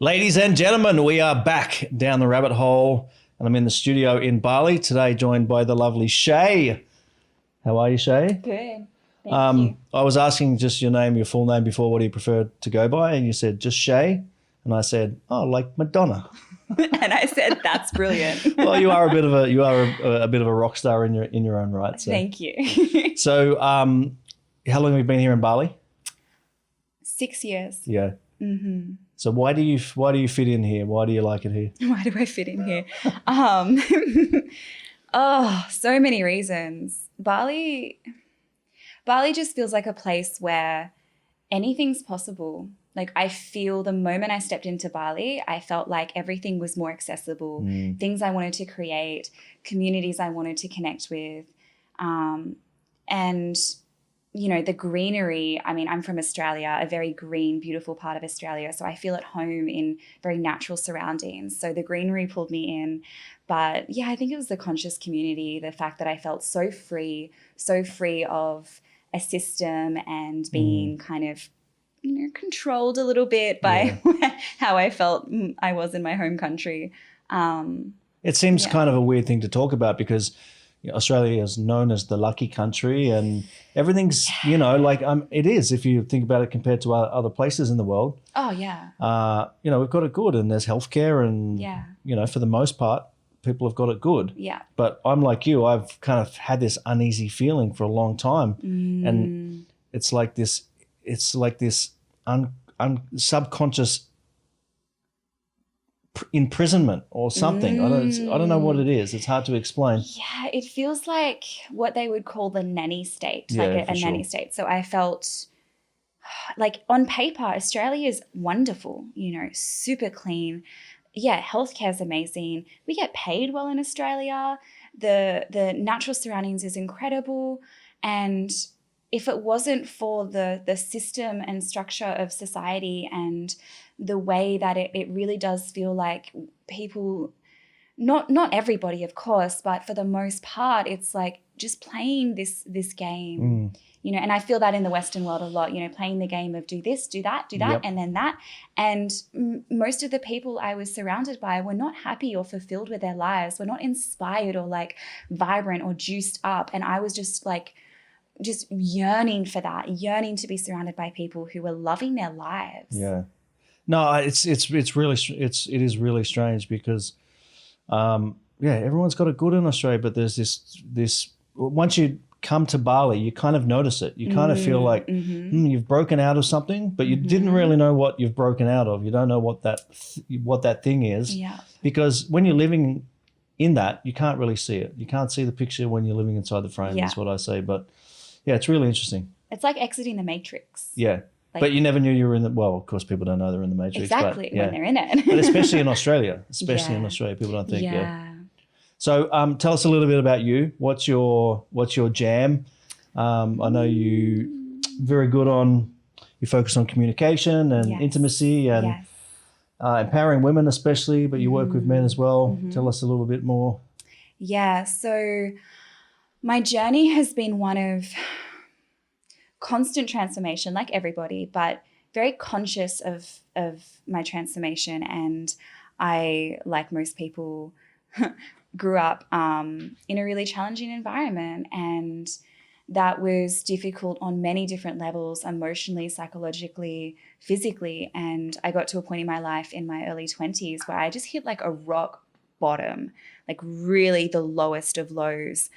Ladies and gentlemen, we are back down the rabbit hole, and I'm in the studio in Bali today, joined by the lovely Shae. How are you, Shae? Good. Thank you. I was asking just your name, your full name before, what do you prefer to go by? And you said just Shae, and I said, oh, like Madonna. And I said, that's brilliant. Well, you are a bit of a rock star in your own right. So. Thank you. So, how long have you been here in Bali? 6 years. Yeah. Mm-hmm. So why do you fit in here? Why do you like it here? Why do I fit in here? So many reasons. Bali just feels like a place where anything's possible. Like I feel the moment I stepped into Bali, I felt like everything was more accessible. Things I wanted to create, communities I wanted to connect with. And you know, the greenery, I mean, I'm from Australia, a very green, beautiful part of Australia. So I feel at home in very natural surroundings. So the greenery pulled me in. But yeah, I think it was the conscious community, the fact that I felt so free of a system and being kind of, controlled a little bit by how I felt I was in my home country. It seems kind of a weird thing to talk about because Australia is known as the lucky country and everything's, it is if you think about it compared to other places in the world. Oh, yeah. We've got it good and there's healthcare and, for the most part, people have got it good. Yeah. But I'm like you, I've kind of had this uneasy feeling for a long time. And it's like this subconscious imprisonment or something. I don't know what it is. It's hard to explain. Yeah, it feels like what they would call the nanny state, like a nanny state. So I felt like on paper, Australia is wonderful, super clean. Yeah, healthcare is amazing. We get paid well in Australia. The natural surroundings is incredible. And if it wasn't for the system and structure of society and the way that it really does feel like people, not everybody, of course, but for the most part, it's like just playing this game, and I feel that in the Western world a lot, playing the game of do this, do that, and then that. And most of the people I was surrounded by were not happy or fulfilled with their lives, were not inspired or like vibrant or juiced up. And I was just yearning for that, yearning to be surrounded by people who were loving their lives. Yeah. No, it is really strange because, everyone's got it good in Australia, but there's this once you come to Bali, you kind of notice it. You kind of feel like you've broken out of something, but you didn't really know what you've broken out of. You don't know what that thing is, because when you're living in that, you can't really see it. You can't see the picture when you're living inside the frame. That's what I say. But yeah, it's really interesting. It's like exiting the Matrix. Yeah. But you never knew you were in the, well, of course, people don't know they're in the Matrix. Exactly, but, when they're in it. But especially in Australia, people don't think, So tell us a little bit about you. What's your jam? I know you very good you focus on communication and intimacy and empowering women especially, but you work with men as well. Tell us a little bit more. Yeah, so my journey has been one of constant transformation, like everybody, but very conscious of my transformation. And I, like most people, grew up in a really challenging environment, and that was difficult on many different levels, emotionally, psychologically, physically. And I got to a point in my life in my early 20s where I just hit like a rock bottom, like really the lowest of lows,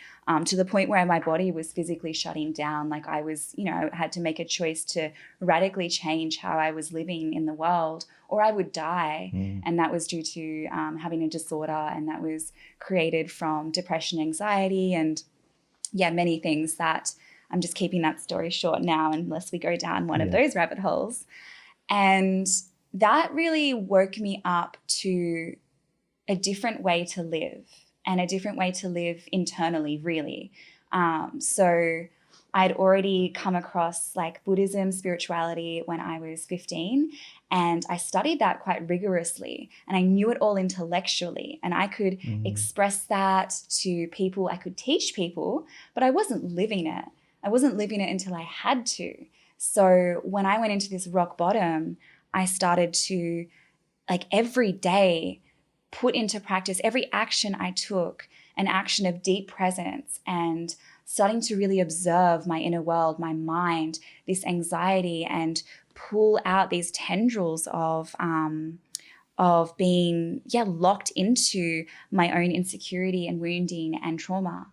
to the point where my body was physically shutting down. Like I was, I had to make a choice to radically change how I was living in the world, or I would die. And that was due to having a disorder, and that was created from depression, anxiety, and many things that I'm just keeping that story short now, unless we go down one of those rabbit holes. And that really woke me up to a different way to live, and a different way to live internally, really. So I'd already come across like Buddhism, spirituality when I was 15, and I studied that quite rigorously, and I knew it all intellectually, and I could express that to people, I could teach people, but I wasn't living it. I wasn't living it until I had to. So when I went into this rock bottom, I started to like every day put into practice, every action I took, an action of deep presence and starting to really observe my inner world, my mind, this anxiety, and pull out these tendrils of being, locked into my own insecurity and wounding and trauma.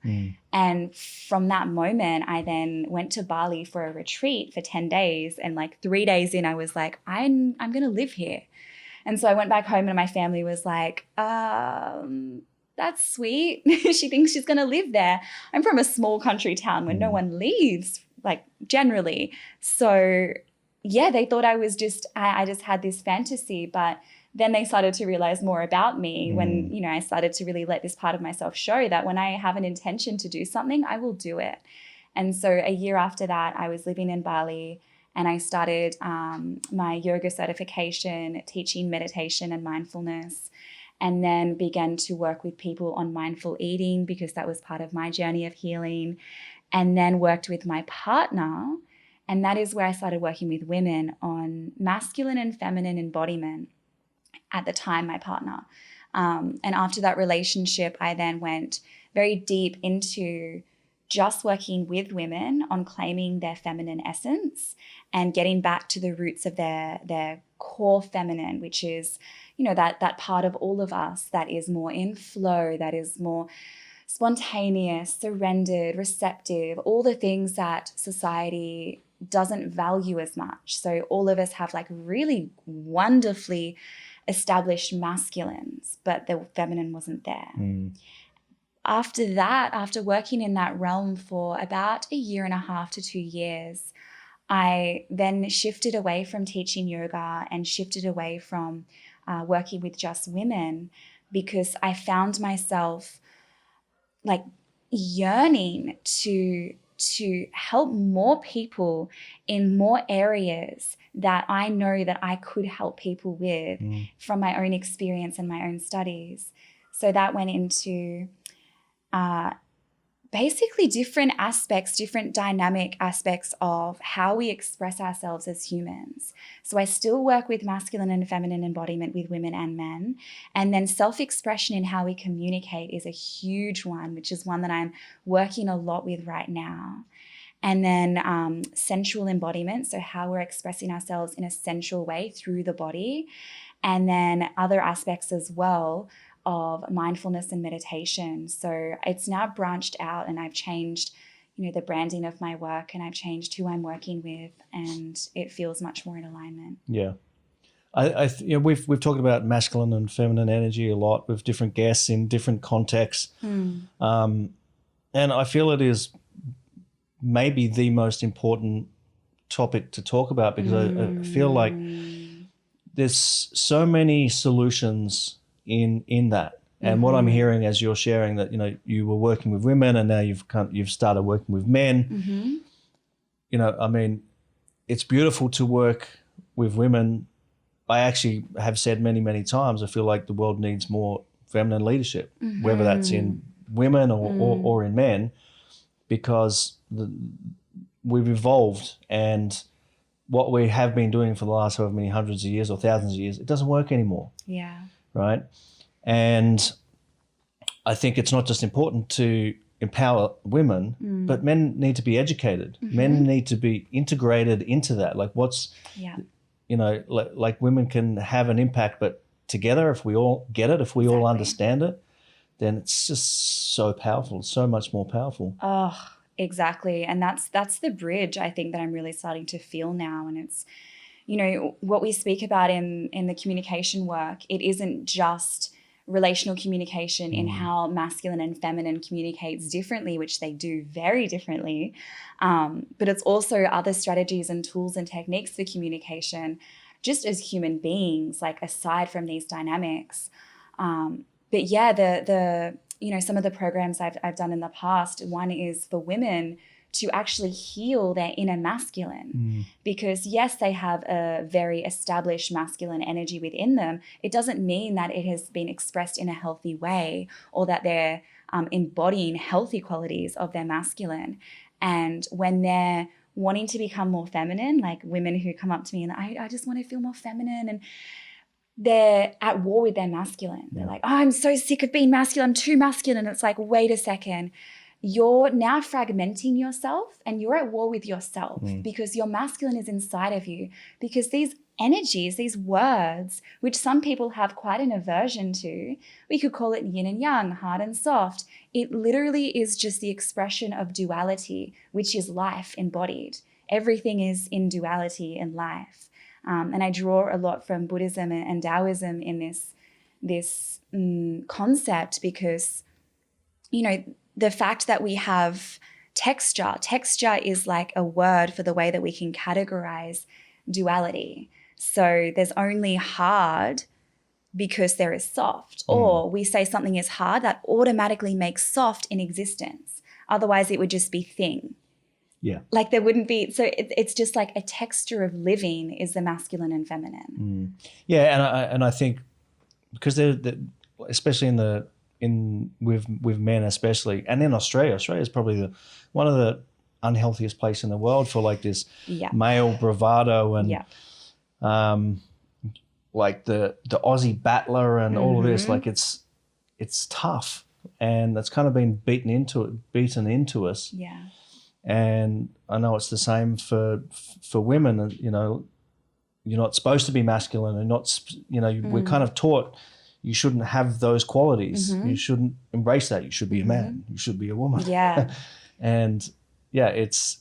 And from that moment, I then went to Bali for a retreat for 10 days. And like 3 days in, I was like, I'm going to live here. And so I went back home and my family was like, that's sweet. She thinks she's going to live there. I'm from a small country town where no one leaves, like generally. So yeah, they thought I was just, I just had this fantasy, but then they started to realize more about me when, you know, I started to really let this part of myself show that when I have an intention to do something, I will do it. And so a year after that, I was living in Bali and I started my yoga certification, teaching meditation and mindfulness, and then began to work with people on mindful eating because that was part of my journey of healing, and then worked with my partner. And that is where I started working with women on masculine and feminine embodiment. At the time, my partner. And after that relationship, I then went very deep into just working with women on claiming their feminine essence and getting back to the roots of their core feminine, which is, you know, that part of all of us that is more in flow, that is more spontaneous, surrendered, receptive, all the things that society doesn't value as much. So all of us have like really wonderfully established masculines, but the feminine wasn't there. After that, after working in that realm for about 1.5 to 2 years, I then shifted away from teaching yoga and shifted away from working with just women because I found myself like yearning to help more people in more areas that I know that I could help people with from my own experience and my own studies. So that went into basically different aspects, different dynamic aspects of how we express ourselves as humans. So I still work with masculine and feminine embodiment with women and men. And then self-expression in how we communicate is a huge one, which is one that I'm working a lot with right now. And then sensual embodiment, so how we're expressing ourselves in a sensual way through the body. And then other aspects as well of mindfulness and meditation. So it's now branched out and I've changed, you know, the branding of my work and I've changed who I'm working with and it feels much more in alignment. Yeah. You know, we've talked about masculine and feminine energy a lot with different guests in different contexts. And I feel it is maybe the most important topic to talk about because I feel like there's so many solutions in that. And what I'm hearing as you're sharing that, you know, you were working with women and now you've started working with men. You know, I mean, it's beautiful to work with women. I actually have said many, many times, I feel like the world needs more feminine leadership, whether that's in women or in men, because we've evolved and what we have been doing for the last however many hundreds of years or thousands of years, it doesn't work anymore. Yeah. Right? And I think it's not just important to empower women, but men need to be educated. Men need to be integrated into that. Like you know, like women can have an impact, but together, if we all get it, if we all understand it, then it's just so powerful, so much more powerful. Oh, exactly. And that's the bridge I think that I'm really starting to feel now. And it's, you know, what we speak about in the communication work, it isn't just relational communication in how masculine and feminine communicates differently, which they do very differently. But it's also other strategies and tools and techniques for communication, just as human beings, like aside from these dynamics. But yeah, the you know, some of the programs I've done in the past, one is for women to actually heal their inner masculine. Because yes, they have a very established masculine energy within them. It doesn't mean that it has been expressed in a healthy way or that they're embodying healthy qualities of their masculine. And when they're wanting to become more feminine, like women who come up to me and I just want to feel more feminine, and they're at war with their masculine. They're like, oh, I'm so sick of being masculine. I'm too masculine. It's like, wait a second. You're now fragmenting yourself and you're at war with yourself because your masculine is inside of you. Because these energies, these words, which some people have quite an aversion to, we could call it yin and yang, hard and soft. It literally is just the expression of duality, which is life embodied. Everything is in duality in life. And I draw a lot from Buddhism and Taoism in this concept because, you know, the fact that we have texture is like a word for the way that we can categorize duality. So there's only hard because there is soft, or we say something is hard, that automatically makes soft in existence. Otherwise it would just be thing. Yeah. Like there wouldn't be, so it's just like a texture of living is the masculine and feminine. Yeah, and I think because they're especially with men especially, and in Australia is probably one of the unhealthiest place in the world for like this male bravado and like the Aussie battler and all of this. Like it's tough, and that's kind of been beaten into us. Yeah. And I know it's the same for women. You know, you're not supposed to be masculine, and not, you know, we're kind of taught you shouldn't have those qualities. You shouldn't embrace that. You should be a man. You should be a woman. Yeah. And yeah, it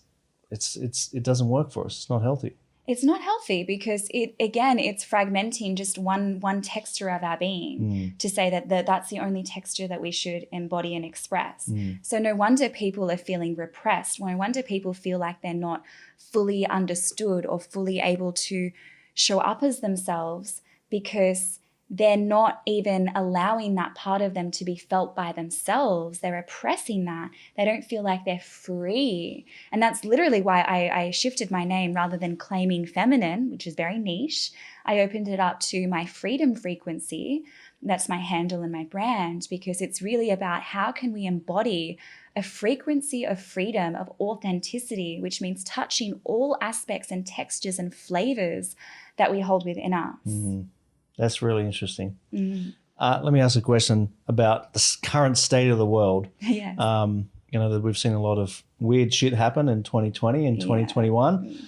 doesn't work for us. It's not healthy. It's not healthy because it's fragmenting just one texture of our being to say that that's the only texture that we should embody and express. So no wonder people are feeling repressed. No wonder people feel like they're not fully understood or fully able to show up as themselves because they're not even allowing that part of them to be felt by themselves. They're oppressing that. They don't feel like they're free. And that's literally why I shifted my name rather than claiming feminine, which is very niche. I opened it up to my freedom frequency. That's my handle and my brand, because it's really about how can we embody a frequency of freedom, of authenticity, which means touching all aspects and textures and flavors that we hold within us. That's really interesting. Let me ask a question about the current state of the world. Yes. You know, that we've seen a lot of weird shit happen in 2020 and 2021.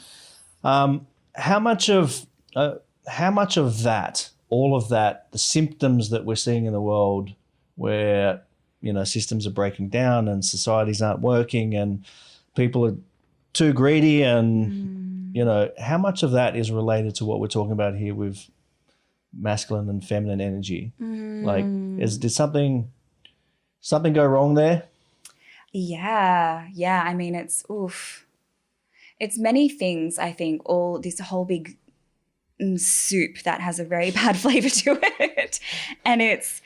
How much of that, all of that, the symptoms that we're seeing in the world where, you know, systems are breaking down and societies aren't working and people are too greedy and, you know, how much of that is related to what we're talking about here with masculine and feminine energy? Like, did something go wrong there? Yeah. I mean, it's many things. I think all this whole big soup that has a very bad flavor to it, and it's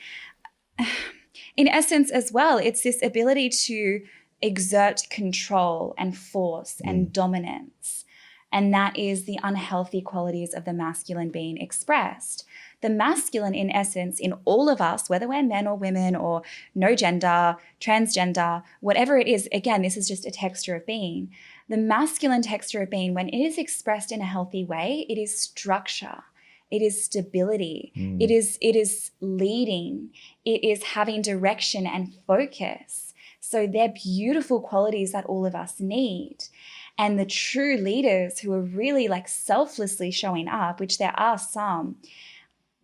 in essence as well. It's this ability to exert control and force and dominance. And that is the unhealthy qualities of the masculine being expressed. The masculine, in essence, in all of us, whether we're men or women or no gender, transgender, whatever it is, again, this is just a texture of being. The masculine texture of being, when it is expressed in a healthy way, it is structure. It is stability. It is leading. It is having direction and focus. So they're beautiful qualities that all of us need. And the true leaders who are really like selflessly showing up, which there are some,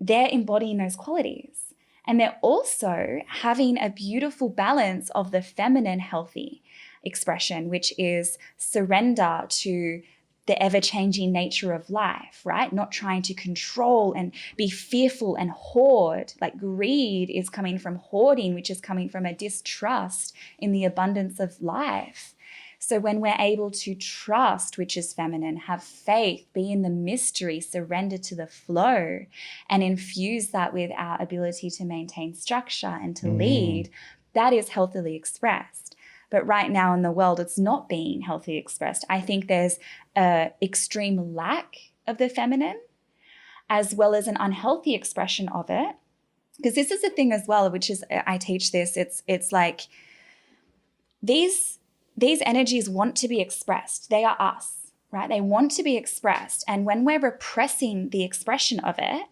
they're embodying those qualities. And they're also having a beautiful balance of the feminine healthy expression, which is surrender to the ever-changing nature of life, right? Not trying to control and be fearful and hoard. Like greed is coming from hoarding, which is coming from a distrust in the abundance of life. So when we're able to trust, which is feminine, have faith, be in the mystery, surrender to the flow, and infuse that with our ability to maintain structure and to lead, that is healthily expressed. But right now in the world, it's not being healthily expressed. I think there's an extreme lack of the feminine, as well as an unhealthy expression of it. Because this is a thing as well, which is, I teach this, it's like these energies want to be expressed. They are us, right? They want to be expressed. And when we're repressing the expression of it,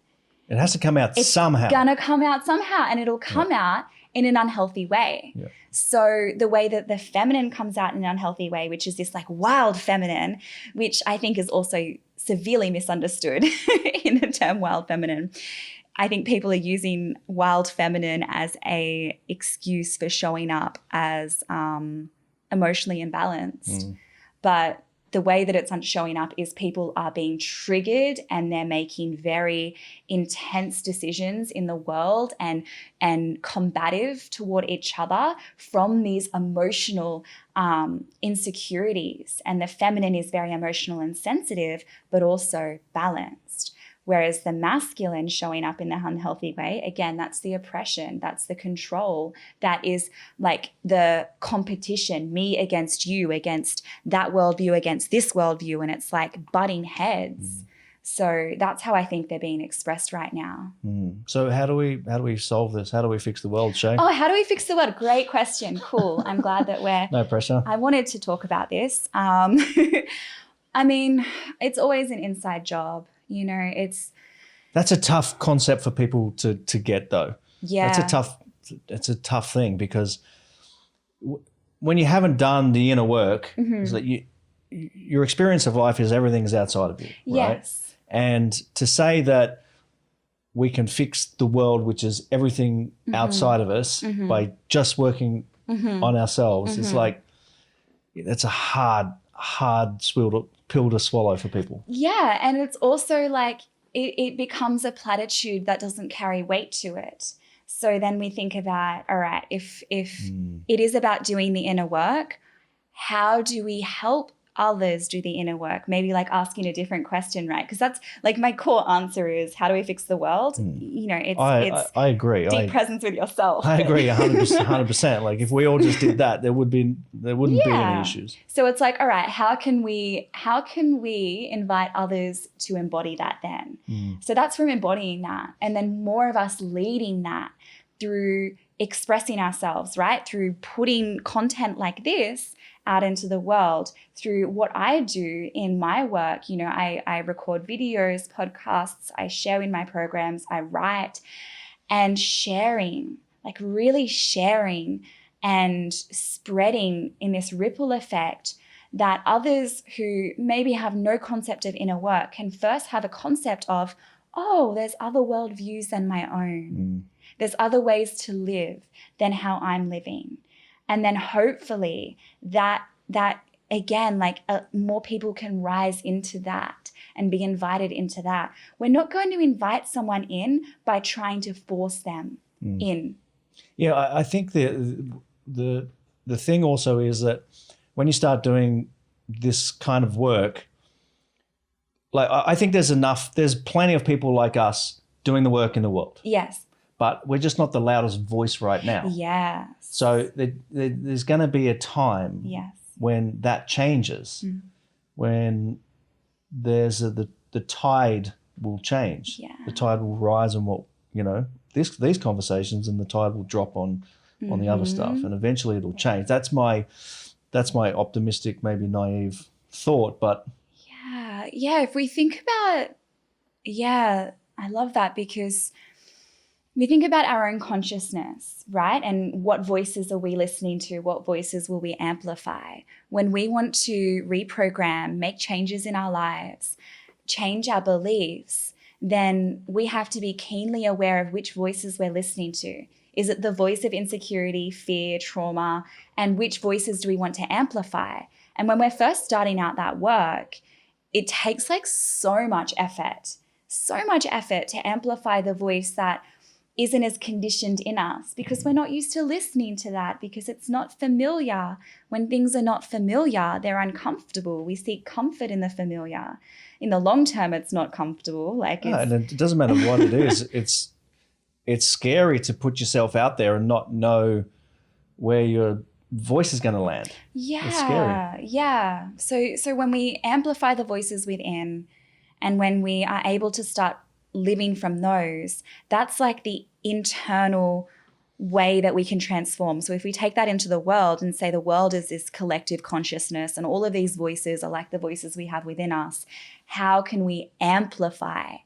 It has to come out somehow. It's gonna come out somehow, and it'll come out in an unhealthy way. Yeah. So the way that the feminine comes out in an unhealthy way, which is this like wild feminine, which I think is also severely misunderstood in the term wild feminine. I think people are using wild feminine as a excuse for showing up as emotionally imbalanced. But the way that it's showing up is people are being triggered and they're making very intense decisions in the world and combative toward each other from these emotional insecurities. And the feminine is very emotional and sensitive, but also balanced. Whereas the masculine showing up in the unhealthy way, again, that's the oppression, that's the control, that is like the competition, me against you, against that worldview, against this worldview, and it's like butting heads. So that's how I think they're being expressed right now. So how do we solve this? How do we fix the world, Shae? Oh, how do we fix the world? Great question. Cool. I'm glad that No pressure. I wanted to talk about this. I mean, it's always an inside job. You know, that's a tough concept for people to get, though. Yeah, it's a tough thing, because when you haven't done the inner work, is that your experience of life is everything's outside of you, right? Yes. And to say that we can fix the world, which is everything outside of us, by just working on ourselves, it's like that's a hard pill to swallow for people. Yeah, and it's also like it becomes a platitude that doesn't carry weight to it. So then we think about, all right, if it is about doing the inner work, how do we help others do the inner work? Maybe like asking a different question, right? Because that's like my core answer is, how do we fix the world? You know, it's I agree. Deep presence with yourself. I agree 100%. Like if we all just did that, there wouldn't be any issues. So it's like, all right, how can we invite others to embody that then? So that's from embodying that, and then more of us leading that through expressing ourselves, right? Through putting content like this out into the world, through what I do in my work. You know, I record videos, podcasts, I share in my programs, I write, and sharing, like really sharing and spreading in this ripple effect, that others who maybe have no concept of inner work can first have a concept of, oh, there's other worldviews than my own. There's other ways to live than how I'm living. And then hopefully that again, like more people can rise into that and be invited into that. We're not going to invite someone in by trying to force them in. Yeah, I think the thing also is that when you start doing this kind of work, like I think there's plenty of people like us doing the work in the world. Yes. But we're just not the loudest voice right now. Yes. So there's going to be a time when that changes, when there's the tide will change. Yeah. The tide will rise, and these conversations, and the tide will drop on the other stuff, and eventually it'll change. That's my optimistic, maybe naive thought, but yeah. If we think about, I love that, because we think about our own consciousness, right? And what voices are we listening to? What voices will we amplify? When we want to reprogram, make changes in our lives, change our beliefs, then we have to be keenly aware of which voices we're listening to. Is it the voice of insecurity, fear, trauma? And which voices do we want to amplify? And when we're first starting out that work, it takes like so much effort to amplify the voice that isn't as conditioned in us, because we're not used to listening to that, because it's not familiar. When things are not familiar, they're uncomfortable. We seek comfort in the familiar. In the long term, it's not comfortable. And it doesn't matter what it is. It's scary to put yourself out there and not know where your voice is going to land. Yeah, it's scary. Yeah. So when we amplify the voices within, and when we are able to start living from those, that's like the internal way that we can transform. So if we take that into the world and say the world is this collective consciousness and all of these voices are like the voices we have within us, how can we amplify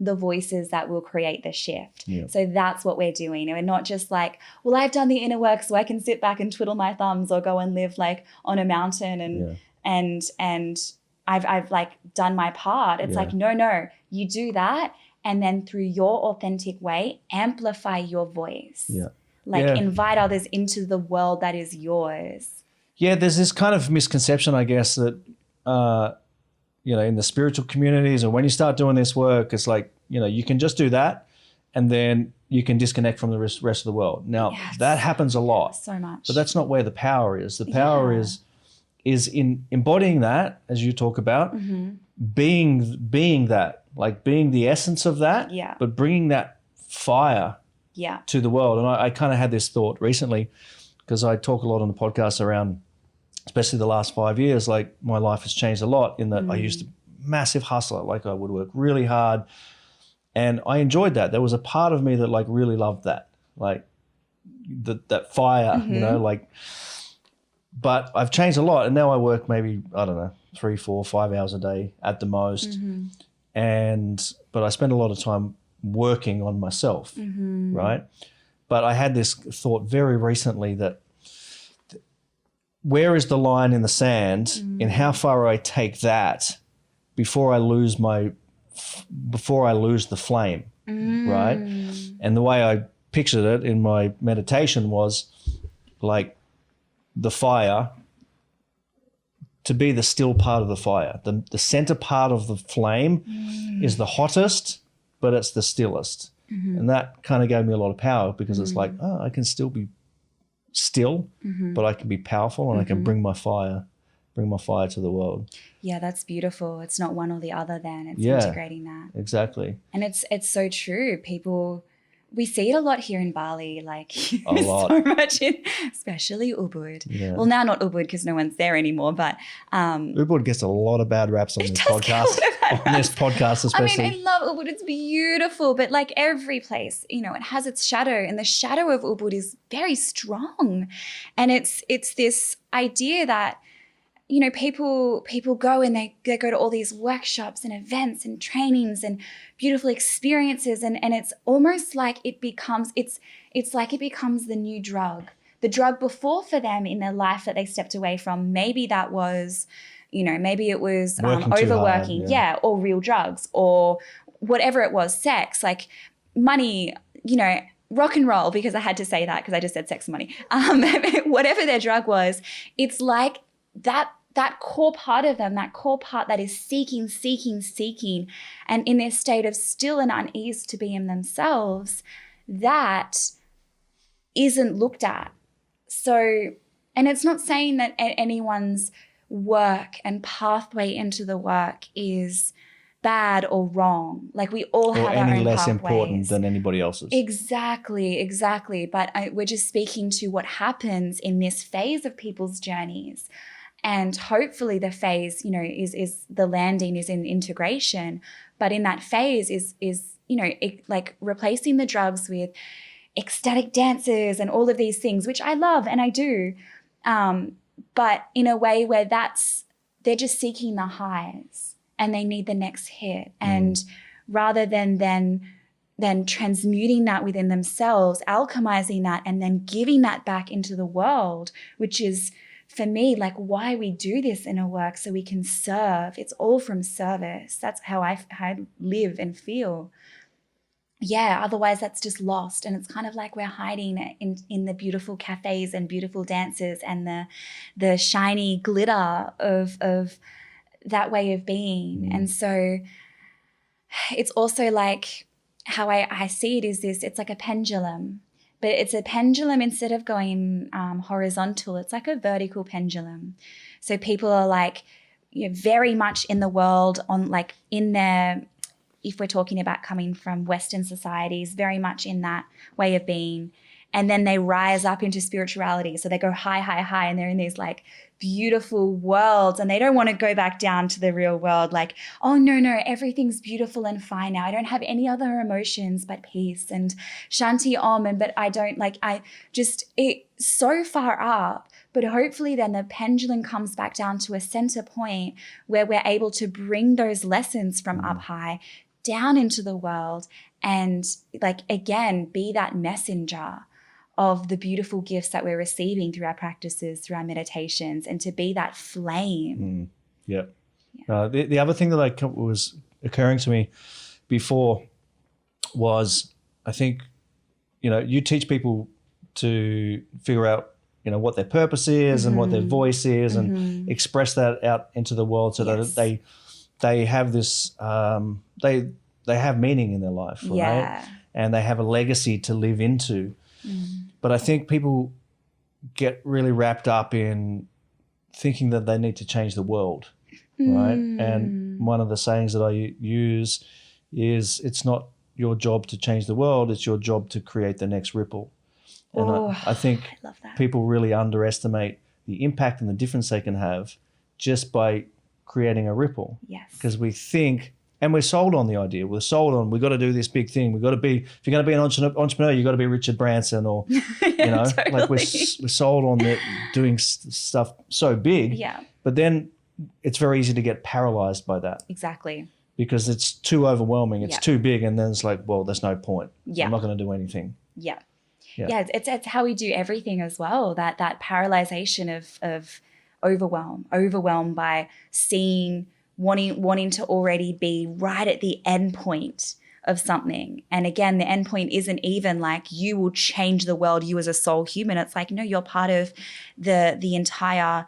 the voices that will create the shift. Yeah. So that's what we're doing. And we're not just like, well, I've done the inner work so I can sit back and twiddle my thumbs or go and live like on a mountain and I've like done my part. It's like, no, you do that. And then through your authentic way, amplify your voice. Yeah. Invite others into the world that is yours. Yeah, there's this kind of misconception, I guess, that, in the spiritual communities, or when you start doing this work, it's like, you can just do that and then you can disconnect from the rest of the world. Now, that happens a lot. So much. But that's not where the power is. The power is in embodying that, as you talk about, being that, like being the essence of that, but bringing that fire to the world. And I kind of had this thought recently, because I talk a lot on the podcast around, especially the last 5 years, like my life has changed a lot in that I used to massive hustler, like I would work really hard and I enjoyed that. There was a part of me that like really loved that, like that fire, but I've changed a lot and now I work maybe, I don't know, 3, 4, 5 hours a day at the most. But I spend a lot of time working on myself, right? But I had this thought very recently that where is the line in the sand in how far I take that before I lose the flame, right? And the way I pictured it in my meditation was like the fire to be the still part of the fire. The center part of the flame is the hottest, but it's the stillest. And that kind of gave me a lot of power because it's like, oh, I can still be still, but I can be powerful and I can bring my fire to the world. Yeah, that's beautiful. It's not one or the other then. It's integrating that. Exactly. And it's so true. We see it a lot here in Bali, like a lot. so much especially Ubud. Yeah. Well, now not Ubud because no one's there anymore, but Ubud gets a lot of bad raps on this podcast. On this podcast especially. I mean, I love Ubud. It's beautiful, but like every place, it has its shadow, and the shadow of Ubud is very strong. And it's this idea that people go and they go to all these workshops and events and trainings and beautiful experiences, and it's almost like it becomes the new drug. The drug before for them in their life that they stepped away from, maybe that was, maybe it was overworking, or real drugs or whatever it was, sex, like money, rock and roll, because I had to say that because I just said sex and money. Whatever their drug was, it's like that core part of them, that core part that is seeking, and in their state of still and unease to be in themselves, that isn't looked at. So, and it's not saying that anyone's work and pathway into the work is bad or wrong. Like we all have our own pathways. Or any less important than anybody else's. Exactly. But we're just speaking to what happens in this phase of people's journeys. And hopefully the phase, is the landing is in integration. But in that phase is like replacing the drugs with ecstatic dances and all of these things, which I love and I do. But in a way where they're just seeking the highs and they need the next hit. And rather than transmuting that within themselves, alchemizing that and then giving that back into the world, which is, for me, like why we do this inner work, so we can serve. It's all from service. That's how I live and feel. Yeah, otherwise that's just lost. And it's kind of like we're hiding in the beautiful cafes and beautiful dances and the shiny glitter of that way of being. And so it's also like how I see it is this, it's like a pendulum. But it's a pendulum, instead of going horizontal, it's like a vertical pendulum. So people are like very much in the world on like in their, if we're talking about coming from Western societies, very much in that way of being. And then they rise up into spirituality. So they go high, and they're in these like beautiful worlds, and they don't want to go back down to the real world. Like, oh no, everything's beautiful and fine now. I don't have any other emotions but peace and Shanti Om. But it's so far up. But hopefully then the pendulum comes back down to a center point where we're able to bring those lessons from up high down into the world and like, again, be that messenger of the beautiful gifts that we're receiving through our practices, through our meditations, and to be that flame. Yeah. The other thing that was occurring to me before was, I think, you teach people to figure out, what their purpose is and what their voice is, and express that out into the world so that they have this, they have meaning in their life, right? Yeah. And they have a legacy to live into. But I think people get really wrapped up in thinking that they need to change the world, right? And one of the sayings that I use is, it's not your job to change the world, it's your job to create the next ripple. And I think I love that. people really underestimate the impact and the difference they can have just by creating a ripple. Yes. Because we think, and we're sold on the idea, we've got to do this big thing. We've got to be, if you're going to be an entrepreneur, you've got to be Richard Branson or, Totally. like we're sold on doing stuff so big. Yeah. But then it's very easy to get paralyzed by that. Exactly. Because it's too overwhelming. It's too big. And then it's like, well, there's no point. Yeah. I'm not going to do anything. Yeah. Yeah. It's how we do everything as well. That paralyzation of overwhelmed by seeing, wanting to already be right at the end point of something. And again, the end point isn't even like you will change the world, you as a soul human. It's like, no, you're part of the entire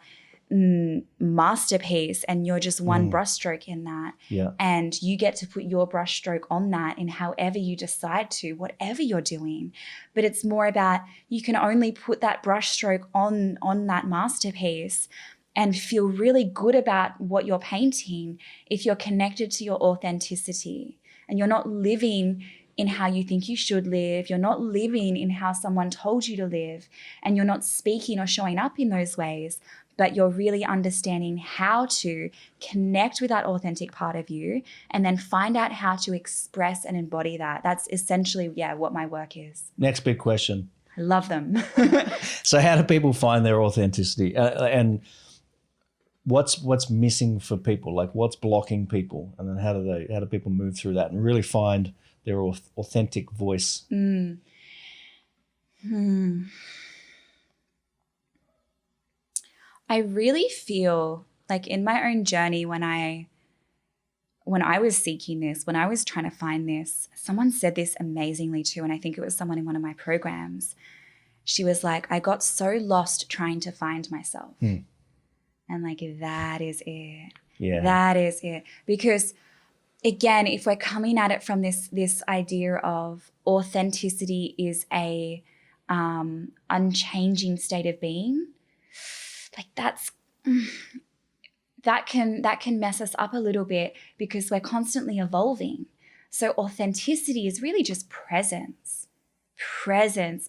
masterpiece, and you're just one brushstroke in that. Yeah. And you get to put your brushstroke on that in however you decide to, whatever you're doing. But it's more about, you can only put that brushstroke on that masterpiece and feel really good about what you're painting if you're connected to your authenticity and you're not living in how you think you should live. You're not living in how someone told you to live, and you're not speaking or showing up in those ways, but you're really understanding how to connect with that authentic part of you and then find out how to express and embody that. That's essentially, what my work is. Next big question. I love them. So how do people find their authenticity? And what's missing for people? Like, what's blocking people? And then how do people move through that and really find their authentic voice? I really feel like in my own journey, when I was seeking this, when I was trying to find this, someone said this amazingly too, and I think it was someone in one of my programs. She was like, I got so lost trying to find myself. And like, that is it. Yeah. That is it. Because again, if we're coming at it from this idea of authenticity is a unchanging state of being, like that can mess us up a little bit because we're constantly evolving. So authenticity is really just presence,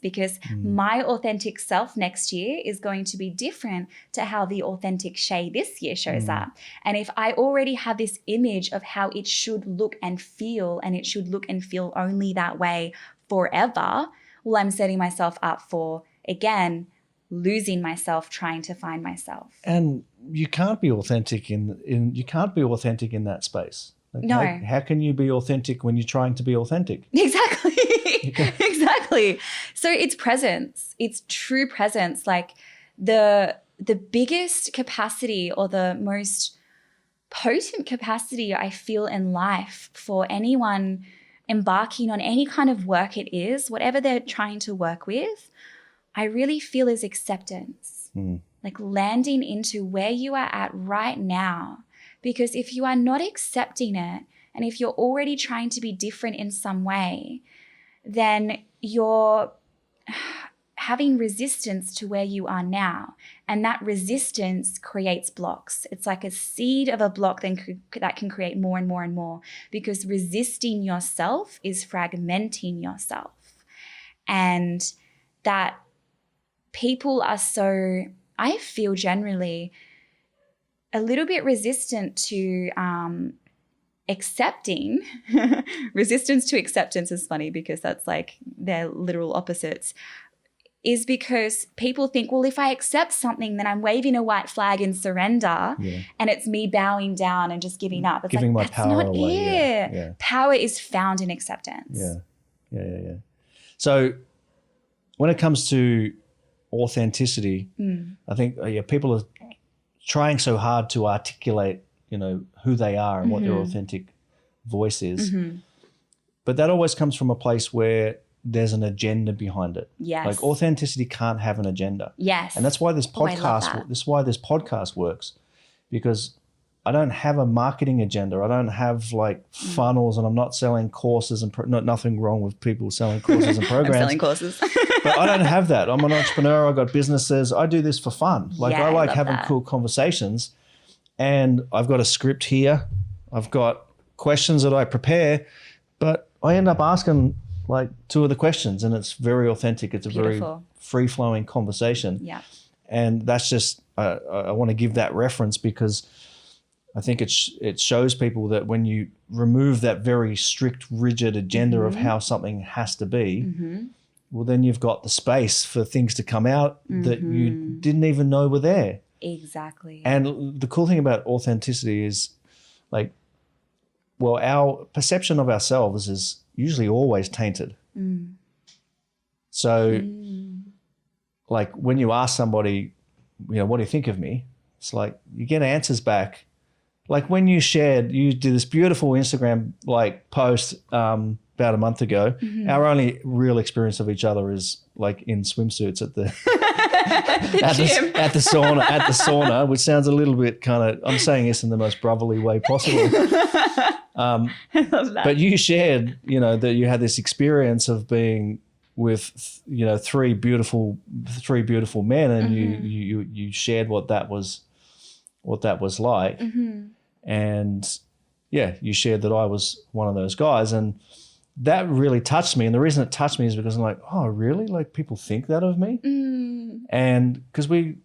because my authentic self next year is going to be different to how the authentic Shae this year shows up. And if I already have this image of how it should look and feel, and it should look and feel only that way forever, well, I'm setting myself up for, again, losing myself trying to find myself. And you can't be authentic in that space. Like, no. How can you be authentic when you're trying to be authentic? Exactly. Exactly. So it's presence. It's true presence. Like the biggest capacity, or the most potent capacity I feel in life for anyone embarking on any kind of work it is, whatever they're trying to work with, I really feel is acceptance. Like landing into where you are at right now. Because if you are not accepting it, and if you're already trying to be different in some way, then you're having resistance to where you are now. And that resistance creates blocks. It's like a seed of a block that can create more and more and more, because resisting yourself is fragmenting yourself. And that people are so, I feel generally, a little bit resistant to accepting. Resistance to acceptance is funny because that's like they're literal opposites. is because people think, well, if I accept something, then I'm waving a white flag in surrender and it's me bowing down and just giving up. It's giving like, my that's power not away. it. Yeah. Power is found in acceptance. Yeah. So when it comes to authenticity, I think people are trying so hard to articulate, who they are and what their authentic voice is. But that always comes from a place where there's an agenda behind it. Yes. Like authenticity can't have an agenda. Yes. And that's why this I love podcast, that. this is why this podcast works, because I don't have a marketing agenda. I don't have like funnels, and I'm not selling courses and nothing wrong with people selling courses and programs. I'm selling courses. But I don't have that. I'm an entrepreneur. I've got businesses. I do this for fun. Like I like having cool conversations, and I've got a script here. I've got questions that I prepare, but I end up asking like 2 of the questions, and it's very authentic. It's a very free-flowing conversation. Yeah. And that's just, I want to give that reference because I think it shows people that when you remove that very strict, rigid agenda of how something has to be, well, then you've got the space for things to come out that you didn't even know were there. Exactly. And the cool thing about authenticity is like, well, our perception of ourselves is usually always tainted. So like when you ask somebody, what do you think of me? It's like you get answers back. Like when you did this beautiful Instagram like post about a month ago. Our only real experience of each other is like in swimsuits at the at the sauna, which sounds a little bit kind of. I'm saying this in the most brotherly way possible. I love that. But you shared, that you had this experience of being with, 3 beautiful men, and you shared what that was like, and you shared that I was one of those guys, and that really touched me. And the reason it touched me is because I'm like, oh, really? Like people think that of me, and because we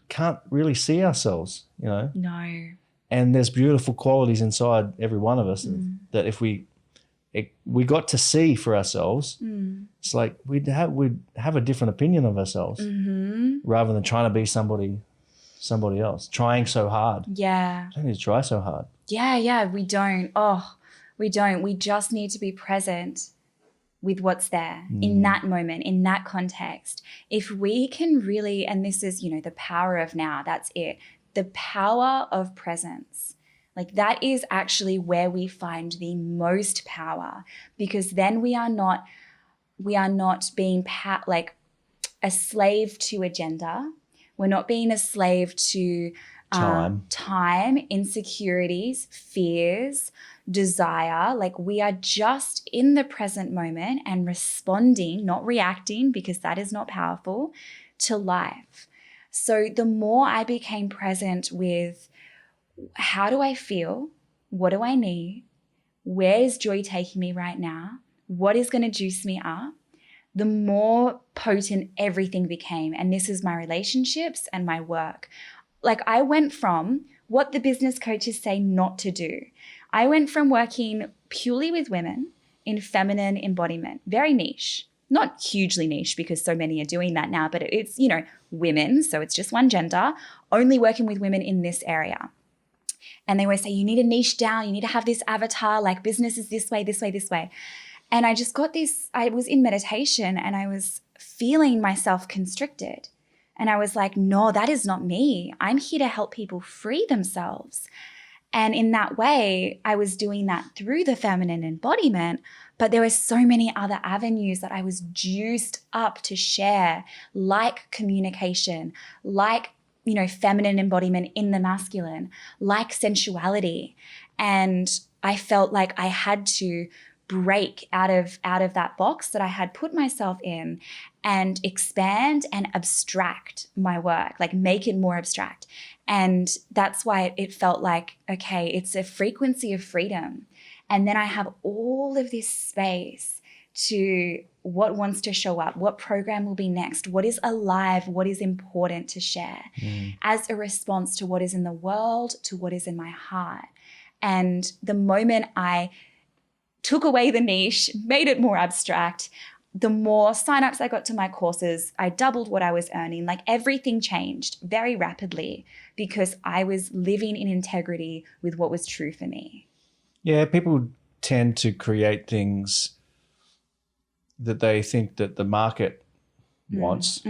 can't really see ourselves, No. And there's beautiful qualities inside every one of us that if we got to see for ourselves, it's like we'd have a different opinion of ourselves rather than trying to be somebody else, trying so hard. Yeah. I don't need to try so hard. Yeah, we don't. We don't. We just need to be present with what's there in that moment, in that context. If we can really, and this is, the power of now, that's it. The power of presence. Like that is actually where we find the most power, because then we are not being like a slave to agenda. We're not being a slave to time, insecurities, fears, desire. Like we are just in the present moment and responding, not reacting, because that is not powerful, to life. So the more I became present with how do I feel? What do I need? Where is joy taking me right now? What is going to juice me up? The more potent everything became. And this is my relationships and my work. Like I went from what the business coaches say not to do. I went from working purely with women in feminine embodiment, very niche. Not hugely niche because so many are doing that now, but it's, women, so it's just one gender, only working with women in this area. And they always say, you need to niche down, you need to have this avatar, like business is this way, this way, this way. And I just got this, I was in meditation and I was feeling myself constricted. And I was like, no, that is not me. I'm here to help people free themselves. And in that way, I was doing that through the feminine embodiment, but there were so many other avenues that I was juiced up to share, like communication, like, feminine embodiment in the masculine, like sensuality. And I felt like I had to break out of that box that I had put myself in and expand and abstract my work, like make it more abstract. And that's why it felt like, okay, it's a frequency of freedom. And then I have all of this space to what wants to show up, what program will be next, what is alive, what is important to share as a response to what is in the world, to what is in my heart. And the moment I took away the niche, made it more abstract, the more signups I got to my courses, I doubled what I was earning. Like everything changed very rapidly because I was living in integrity with what was true for me. Yeah, people tend to create things that they think that the market wants,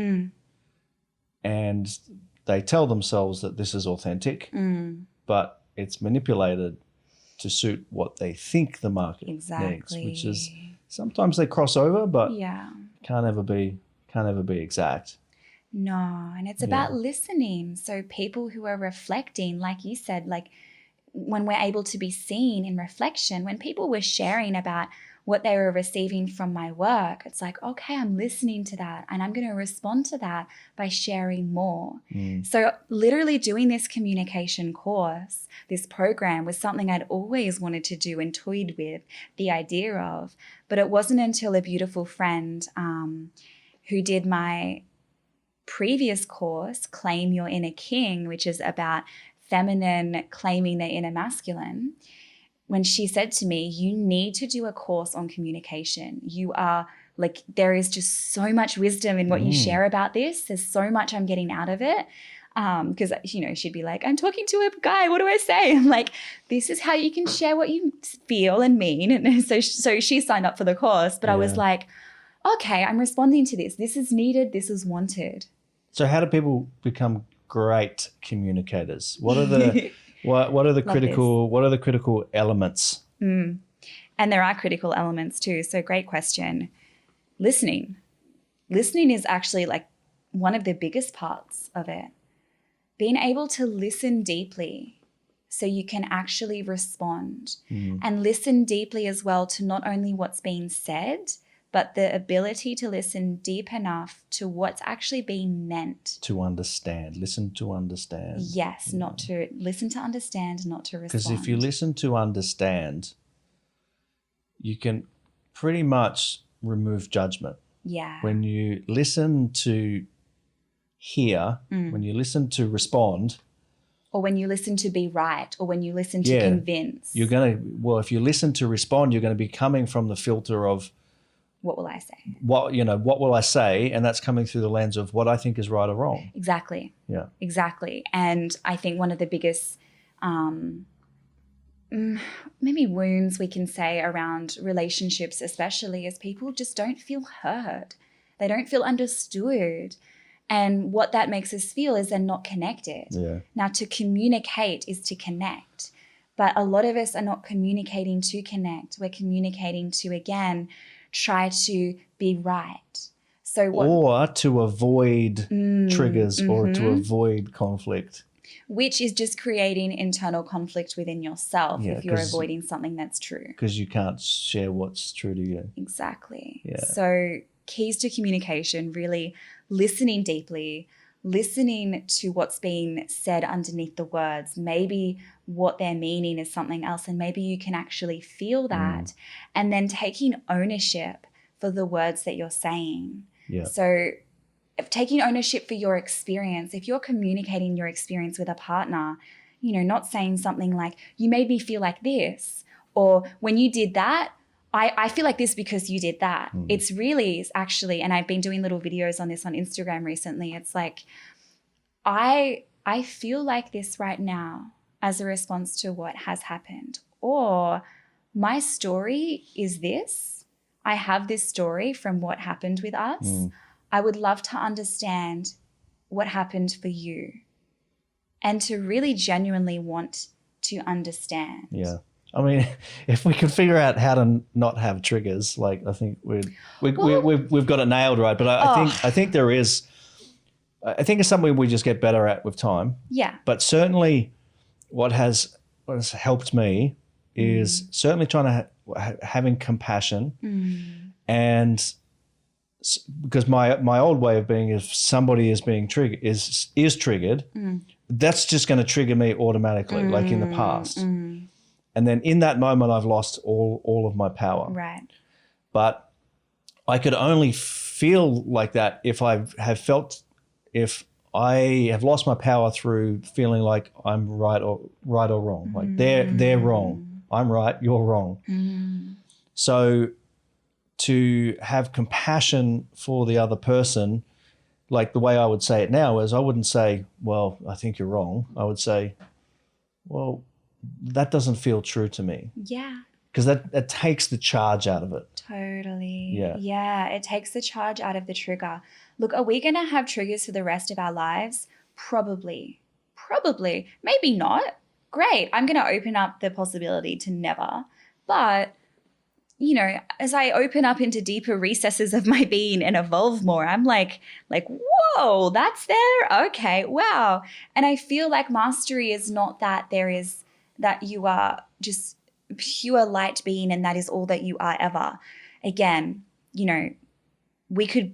and they tell themselves that this is authentic, but it's manipulated to suit what they think the market needs, which is sometimes they cross over, but can't ever be exact. No, and it's about listening. So people who are reflecting, like you said, like when we're able to be seen in reflection, when people were sharing about what they were receiving from my work, it's like, okay, I'm listening to that and I'm going to respond to that by sharing more. So literally doing this communication course, this program was something I'd always wanted to do and toyed with the idea of, but it wasn't until a beautiful friend who did my previous course, Claim Your Inner King, which is about feminine claiming their inner masculine, when she said to me, you need to do a course on communication. You are like, there is just so much wisdom in what you share about this. There's so much I'm getting out of it. Because, she'd be like, I'm talking to a guy. What do I say? I'm like, this is how you can share what you feel and mean. And so she signed up for the course. But I was like, okay, I'm responding to this. This is needed. This is wanted. So how do people become great communicators? What are the what are the critical elements? And there are critical elements too. So great question. Listening is actually like one of the biggest parts of it. Being able to listen deeply so you can actually respond, and listen deeply as well to not only what's being said, but the ability to listen deep enough to what's actually being meant. To understand. Listen to understand. Yes, not to listen to understand, not to respond. Because if you listen to understand, you can pretty much remove judgment. Yeah. When you listen to hear, when you listen to respond, or when you listen to be right, or when you listen to convince, you're going to, if you listen to respond, you're going to be coming from the filter of, what will I say? What will I say? And that's coming through the lens of what I think is right or wrong. Exactly. Yeah. Exactly. And I think one of the biggest maybe wounds we can say around relationships especially is people just don't feel heard. They don't feel understood. And what that makes us feel is they're not connected. Yeah. Now, to communicate is to connect. But a lot of us are not communicating to connect. We're communicating to, again, try to be right. Or to avoid triggers or to avoid conflict. Which is just creating internal conflict within yourself if you're avoiding something that's true. Because you can't share what's true to you. Exactly. Yeah. So keys to communication, really listening deeply, listening to what's being said underneath the words. Maybe what they're meaning is something else, and maybe you can actually feel that. And then taking ownership for the words that you're saying. Yeah. So taking ownership for your experience, if you're communicating your experience with a partner, not saying something like, you made me feel like this, or when you did that, I feel like this because you did that. It's actually, and I've been doing little videos on this on Instagram recently. It's like, I feel like this right now as a response to what has happened. Or my story is this. I have this story from what happened with us. I would love to understand what happened for you and to really genuinely want to understand. Yeah. I mean, if we could figure out how to not have triggers, like I think we've got it nailed, right? But I think there is, I think it's something we just get better at with time. Yeah. But certainly, what has helped me is certainly trying to having compassion, and because my old way of being, if somebody is being triggered is triggered, that's just going to trigger me automatically, like in the past. And then in that moment, I've lost all of my power. Right. But I could only feel like that if I have lost my power through feeling like I'm right or wrong. Like they're wrong. I'm right, you're wrong. So to have compassion for the other person. Like the way I would say it now is I wouldn't say, well, I think you're wrong. I would say, well, that doesn't feel true to me. Yeah. Because that takes the charge out of it. Totally. Yeah. Yeah. It takes the charge out of the trigger. Look, are we going to have triggers for the rest of our lives? Probably. Maybe not. Great. I'm going to open up the possibility to never. But, you know, as I open up into deeper recesses of my being and evolve more, I'm like, whoa, that's there? Okay. Wow. And I feel like mastery is not that that you are just pure light being and that is all that you are ever. Again, you know, we could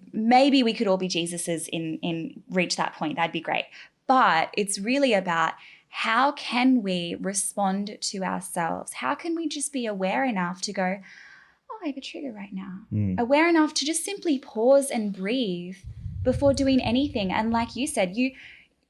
all be Jesuses in reach that point. That'd be great. But it's really about how can we respond to ourselves? How can we just be aware enough to go, oh, I have a trigger right now. Aware enough to just simply pause and breathe before doing anything. And like you said,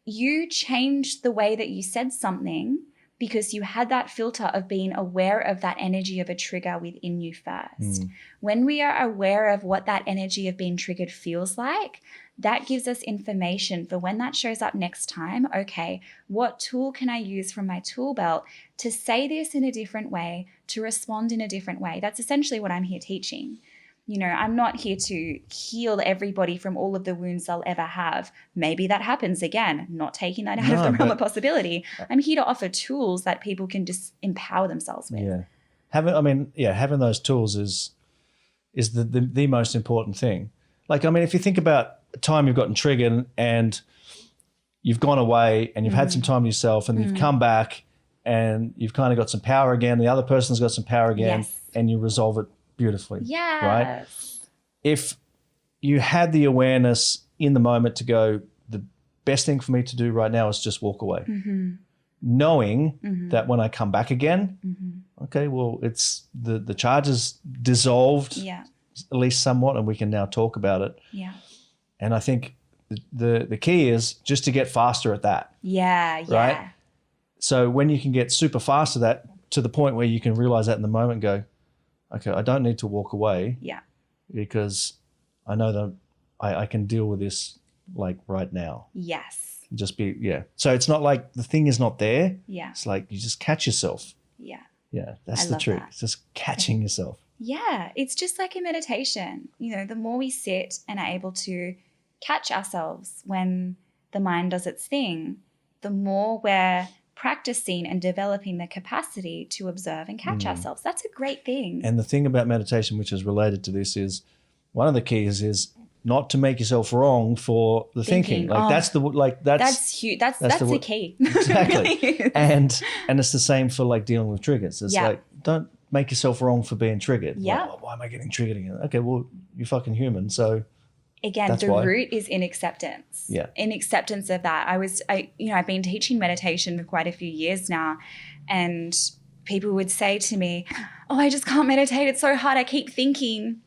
you changed the way that you said something because you had that filter of being aware of that energy of a trigger within you first. When we are aware of what that energy of being triggered feels like, that gives us information for when that shows up next time. Okay, what tool can I use from my tool belt to say this in a different way, to respond in a different way? That's essentially what I'm here teaching. You know, I'm not here to heal everybody from all of the wounds they'll ever have. Maybe that happens again, not taking that out of the realm of possibility. I'm here to offer tools that people can just empower themselves with. Yeah. Having those tools is the most important thing. Like, I mean, if you think about a time you've gotten triggered and you've gone away and you've had some time to yourself and you've come back and you've kind of got some power again, the other person's got some power again, and you resolve it beautifully. Yes. Right? If you had the awareness in the moment to go, the best thing for me to do right now is just walk away. Knowing that when I come back again, okay, well, it's the charge is dissolved at least somewhat and we can now talk about it. Yeah. And I think the key is just to get faster at that. Yeah. Right? So when you can get super fast at that to the point where you can realize that in the moment and go, okay, I don't need to walk away. Yeah. Because I know that I can deal with this like right now. Yes. Just So it's not like the thing is not there. Yeah. It's like you just catch yourself. Yeah. Yeah. That's the trick. It's just catching yourself. Yeah. It's just like a meditation. You know, the more we sit and are able to catch ourselves when the mind does its thing, the more we're practicing and developing the capacity to observe and catch ourselves. That's a great thing. And the thing about meditation, which is related to this, is one of the keys is not to make yourself wrong for the thinking. Like that's huge. That's the key. Exactly. It really is. And it's the same for like dealing with triggers. It's like, don't make yourself wrong for being triggered. Yeah. Like, why am I getting triggered again? Okay, well, you're fucking human. So again, the root is in acceptance. Yeah. In acceptance of that. I've been teaching meditation for quite a few years now, and people would say to me, oh, I just can't meditate. It's so hard. I keep thinking.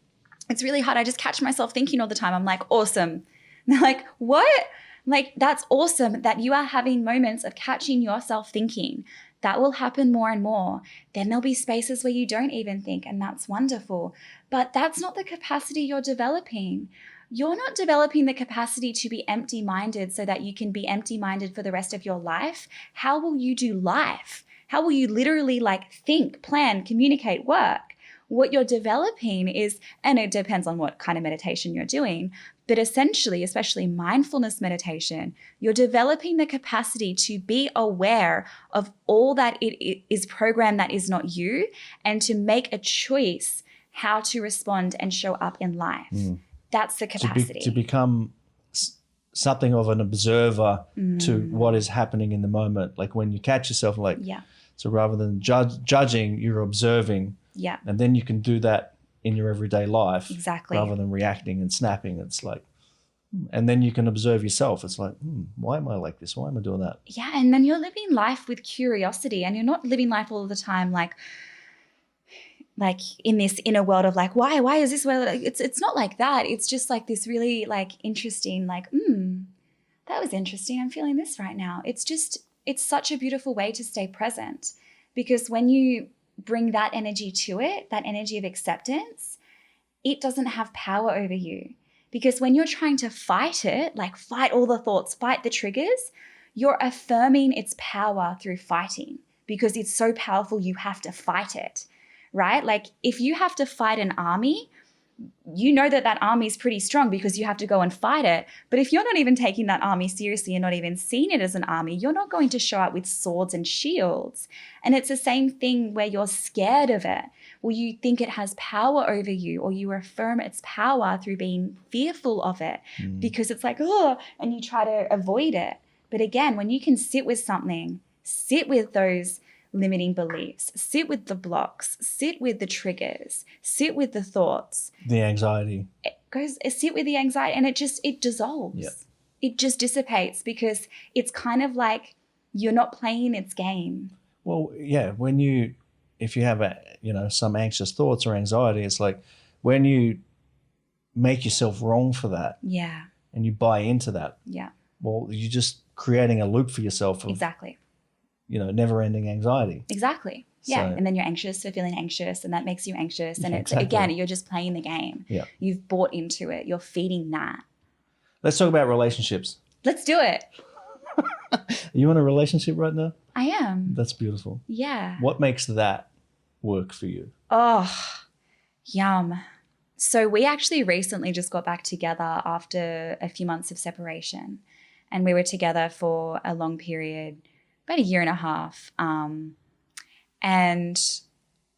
It's really hard. I just catch myself thinking all the time. I'm like, awesome. And they're like, what? Like, that's awesome that you are having moments of catching yourself thinking. That will happen more and more. Then there'll be spaces where you don't even think, and that's wonderful. But that's not the capacity you're developing. You're not developing the capacity to be empty-minded so that you can be empty-minded for the rest of your life. How will you do life? How will you literally think, plan, communicate, work? What you're developing is, and it depends on what kind of meditation you're doing, but essentially, especially mindfulness meditation, you're developing the capacity to be aware of all that it is programmed that is not you, and to make a choice how to respond and show up in life. That's the capacity. To become something of an observer to what is happening in the moment. Like when you catch yourself, so rather than judging, you're observing. Yeah. And then you can do that in your everyday life. Exactly. Rather than reacting and snapping. It's like, and then you can observe yourself. It's like, why am I like this? Why am I doing that? Yeah. And then you're living life with curiosity, and you're not living life all the time like in this inner world of why is this way? It's not like that. It's just like this really interesting, that was interesting. I'm feeling this right now. It's such a beautiful way to stay present, because when you bring that energy to it, that energy of acceptance, it doesn't have power over you. Because when you're trying to fight it, like fight all the thoughts, fight the triggers, you're affirming its power through fighting because it's so powerful you have to fight it, right? Like if you have to fight an army, you know that army is pretty strong because you have to go and fight it. But if you're not even taking that army seriously and not even seeing it as an army, you're not going to show up with swords and shields. And it's the same thing where you're scared of it, or you think it has power over you, or you affirm its power through being fearful of it because it's like, oh, and you try to avoid it. But again, when you can sit with something, sit with those limiting beliefs, sit with the blocks, sit with the triggers, sit with the thoughts, the anxiety, sit with the anxiety, and it dissolves. Yep. It just dissipates because it's kind of like you're not playing its game. Well, yeah, if you have some anxious thoughts or anxiety, it's like when you make yourself wrong for that, yeah, and you buy into that, yeah, well, you're just creating a loop for yourself of exactly, never-ending anxiety. Exactly. Yeah. So, and then you're anxious for feeling anxious, and that makes you anxious. And it's exactly. again, you're just playing the game. Yeah. You've bought into it. You're feeding that. Let's talk about relationships. Let's do it. Are you in a relationship right now? I am. That's beautiful. Yeah. What makes that work for you? Oh, yum. So we actually recently just got back together after a few months of separation, and we were together for a long period, about 1.5 years. And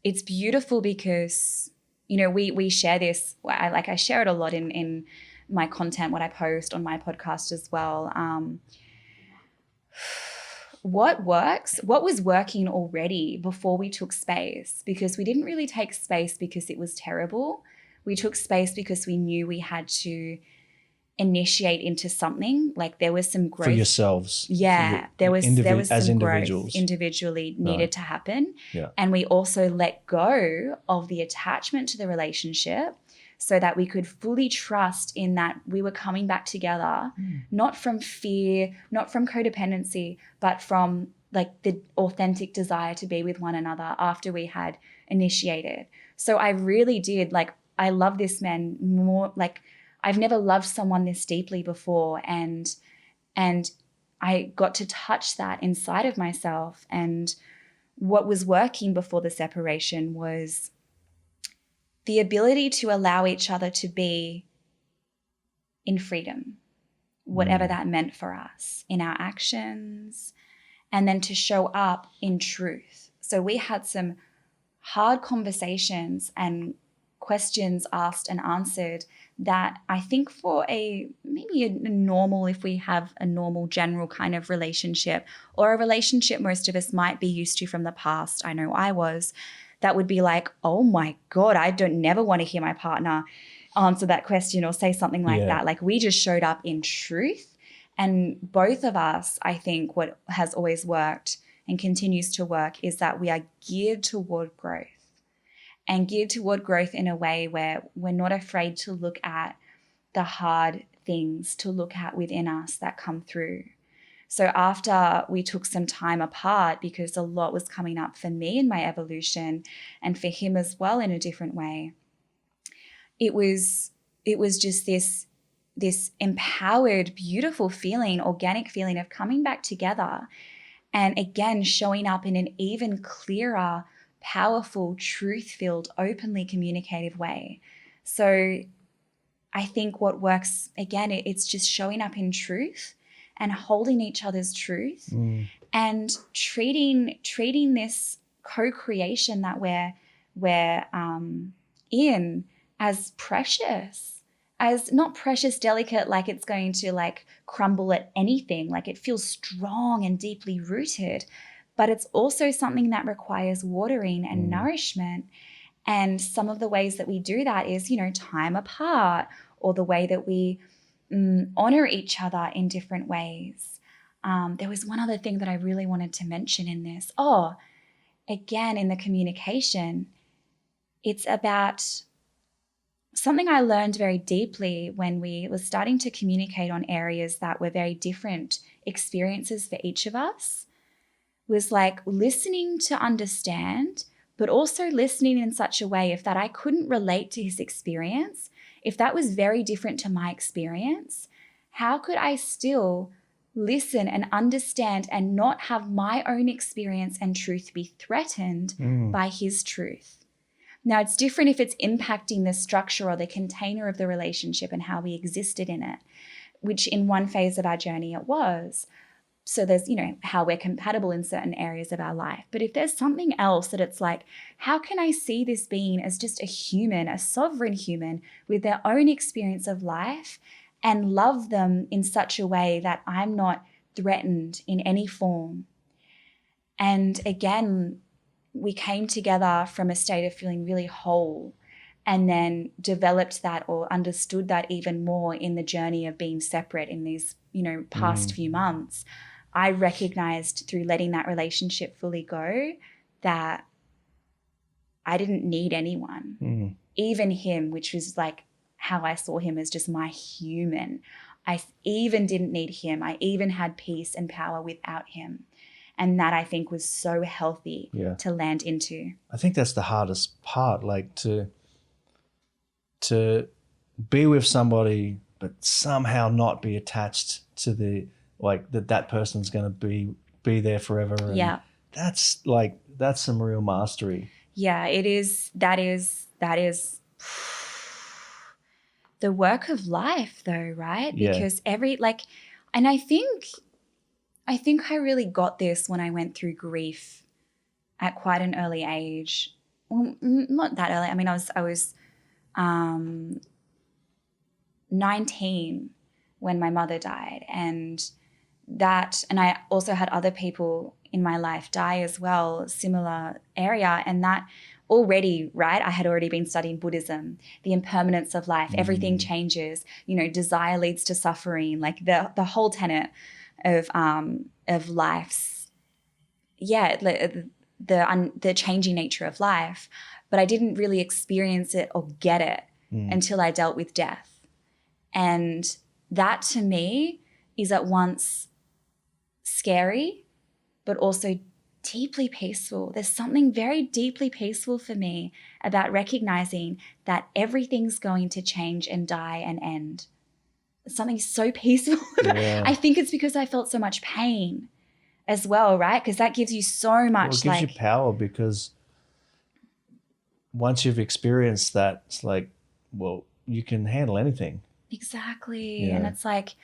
it's beautiful because, we share this. I share it a lot in my content, what I post on my podcast as well. What works? What was working already before we took space? Because we didn't really take space because it was terrible. We took space because we knew we had to initiate into something. Like there was some growth for yourselves. Yeah, there was some individuals. Growth individually needed to happen. Yeah. And we also let go of the attachment to the relationship so that we could fully trust in that we were coming back together, not from fear, not from codependency, but from like the authentic desire to be with one another after we had initiated. So I really did, I love this man more, I've never loved someone this deeply before, and I got to touch that inside of myself. And what was working before the separation was the ability to allow each other to be in freedom, whatever that meant for us, in our actions, and then to show up in truth. So we had some hard conversations and questions asked and answered that I think for maybe a normal, if we have a normal general kind of relationship, or a relationship most of us might be used to from the past, I know I was, that would be like, oh my God, I don't never want to hear my partner answer that question or say something like that. Like we just showed up in truth. And both of us, I think what has always worked and continues to work is that we are geared toward growth. And geared toward growth in a way where we're not afraid to look at the hard things to look at within us that come through. So after we took some time apart, because a lot was coming up for me in my evolution and for him as well in a different way, it was just this empowered, beautiful feeling, organic feeling of coming back together and again showing up in an even clearer, powerful, truth-filled, openly communicative way. So I think what works, again, it's just showing up in truth and holding each other's truth and treating this co-creation that we're in as precious, as not precious, delicate, like it's going to crumble at anything. Like it feels strong and deeply rooted, but it's also something that requires watering and nourishment. And some of the ways that we do that is, time apart, or the way that we honor each other in different ways. There was one other thing that I really wanted to mention in this. Again, in the communication, it's about something I learned very deeply when we were starting to communicate on areas that were very different experiences for each of us, was listening to understand, but also listening in such a way if that I couldn't relate to his experience, if that was very different to my experience, how could I still listen and understand and not have my own experience and truth be threatened by his truth? Now, it's different if it's impacting the structure or the container of the relationship and how we existed in it, which in one phase of our journey it was. So there's, how we're compatible in certain areas of our life. But if there's something else that it's like, how can I see this being as just a human, a sovereign human with their own experience of life and love them in such a way that I'm not threatened in any form? And again, we came together from a state of feeling really whole and then developed that or understood that even more in the journey of being separate in these, past few months. I recognized through letting that relationship fully go that I didn't need anyone, even him, which was like how I saw him as just my human. I even didn't need him. I even had peace and power without him. And that I think was so healthy to land into. I think that's the hardest part, like to be with somebody but somehow not be attached to the, like, that person's going to be there forever. And that's some real mastery. Yeah, it is. That is the work of life though, right? Because and I think I really got this when I went through grief at quite an early age. Well, not that early. I mean, I was 19 when my mother died, and I also had other people in my life die as well, similar area, and that already, right, I had already been studying Buddhism, the impermanence of life, everything changes, desire leads to suffering, like the whole tenet of life's, the changing nature of life. But I didn't really experience it or get it until I dealt with death. And that to me is at once scary, but also deeply peaceful. There's something very deeply peaceful for me about recognizing that everything's going to change and die and end. Something so peaceful. I think it's because I felt so much pain as well, right? Because that gives you so much. Well, it gives you power, because once you've experienced that, it's like, well, you can handle anything. Exactly. And it's like,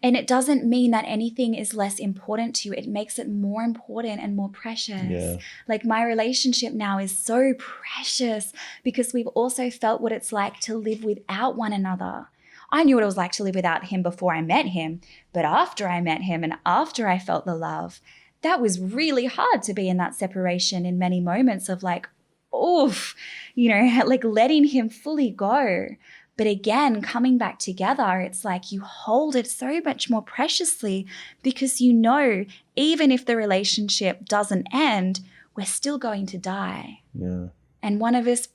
and it doesn't mean that anything is less important to you. It makes it more important and more precious. Like my relationship now is so precious because we've also felt what it's like to live without one another. I knew what it was like to live without him before I met him, but after I met him and after I felt the love, that was really hard to be in that separation in many moments of like, oof, like letting him fully go. But again, coming back together, it's like you hold it so much more preciously because even if the relationship doesn't end, we're still going to die. Yeah. And one of us